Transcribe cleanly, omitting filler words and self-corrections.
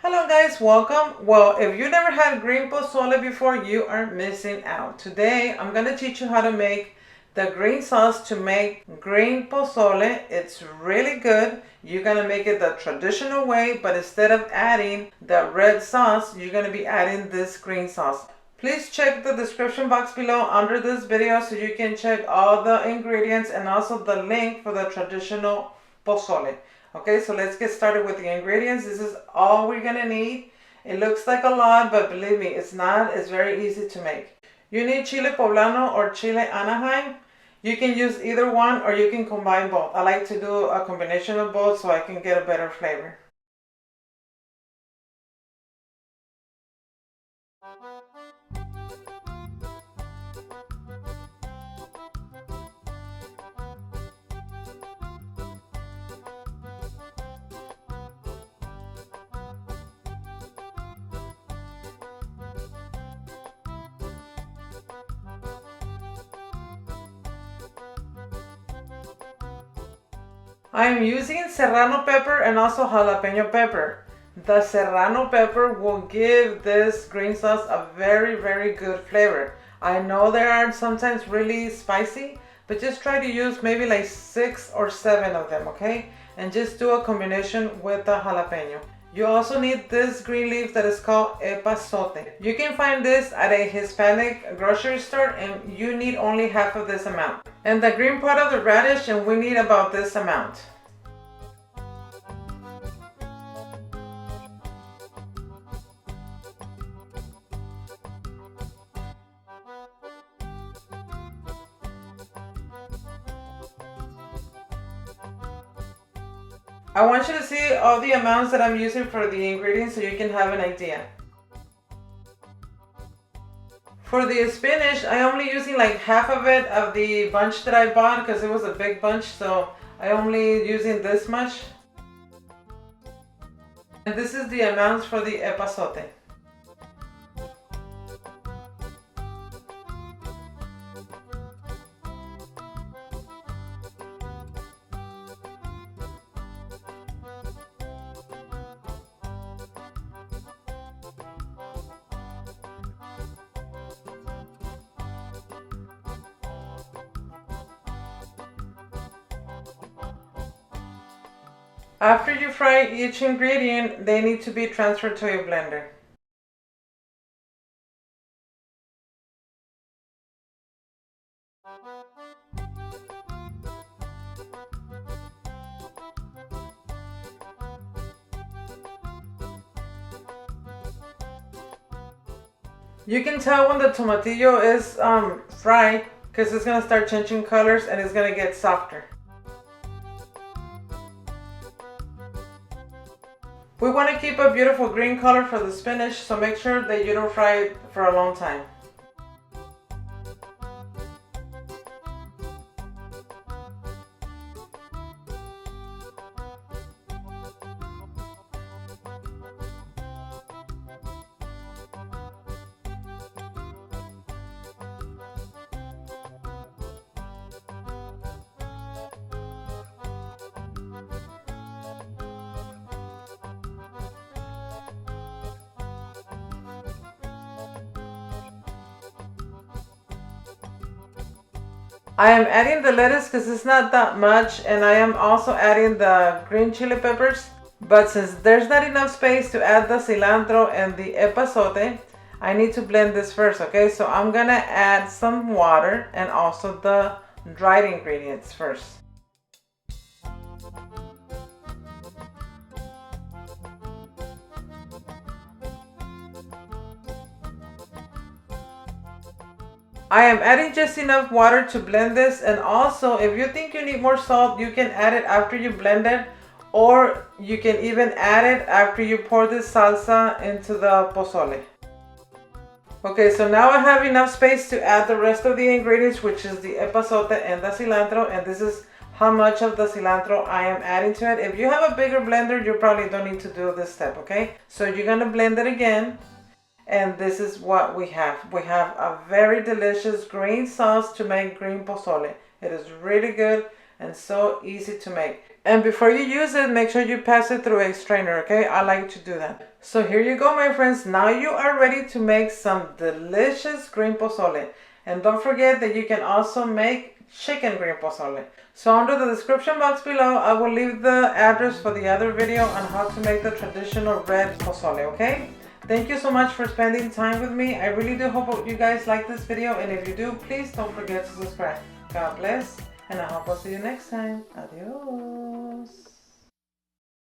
Hello guys, welcome. Well, if you never had green pozole before, you are missing out. Today, I'm gonna teach you how to make the green sauce to make green pozole. It's really good. You're gonna make it the traditional way, but instead of adding the red sauce, you're gonna be adding this green sauce. Please check the description box below under this video so you can check all the ingredients and also the link for the traditional pozole. Okay, so let's get started with the ingredients. This is all we're gonna need. It looks like a lot, but believe me, it's not. It's very easy to make. You need chile poblano or chile Anaheim. You can use either one or you can combine both. I like to do a combination of both so I can get a better flavor. I'm using serrano pepper and also jalapeño pepper. The serrano pepper will give this green sauce a very good flavor. I know they are sometimes really spicy, but just try to use maybe like 6 or 7 of them, okay? And just do a combination with the jalapeño. You also need this green leaf that is called epazote. You can find this at a Hispanic grocery store and you need only half of this amount. And the green part of the radish, and we need about this amount. I want you to see all the amounts that I'm using for the ingredients so you can have an idea. For the spinach, I'm only using like half of it of the bunch that I bought because it was a big bunch, so I'm only using this much. And this is the amounts for the epazote. After you fry each ingredient, they need to be transferred to a blender. You can tell when the tomatillo is fried because it's going to start changing colors and it's going to get softer. We want to keep a beautiful green color for the spinach, so make sure that you don't fry it for a long time. I am adding the lettuce because it's not that much, and I am also adding the green chili peppers. But since there's not enough space to add the cilantro and the epazote, I need to blend this first, okay? So I'm gonna add some water and also the dried ingredients first. I am adding just enough water to blend this, and also if you think you need more salt, you can add it after you blend it, or you can even add it after you pour this salsa into the pozole. Okay, so now I have enough space to add the rest of the ingredients, which is the epazote and the cilantro, and this is how much of the cilantro I am adding to it. If you have a bigger blender, you probably don't need to do this step, okay? So you're gonna blend it again. And this is what we have. We have a very delicious green sauce to make green pozole. It is really good and so easy to make. And before you use it, make sure you pass it through a strainer, okay? I like to do that. So here you go, my friends. Now you are ready to make some delicious green pozole. And don't forget that you can also make chicken green pozole. So under the description box below, I will leave the address for the other video on how to make the traditional red pozole, okay? Thank you so much for spending time with me. I really do hope you guys like this video. And if you do, please don't forget to subscribe. God bless. And I hope I'll see you next time. Adios.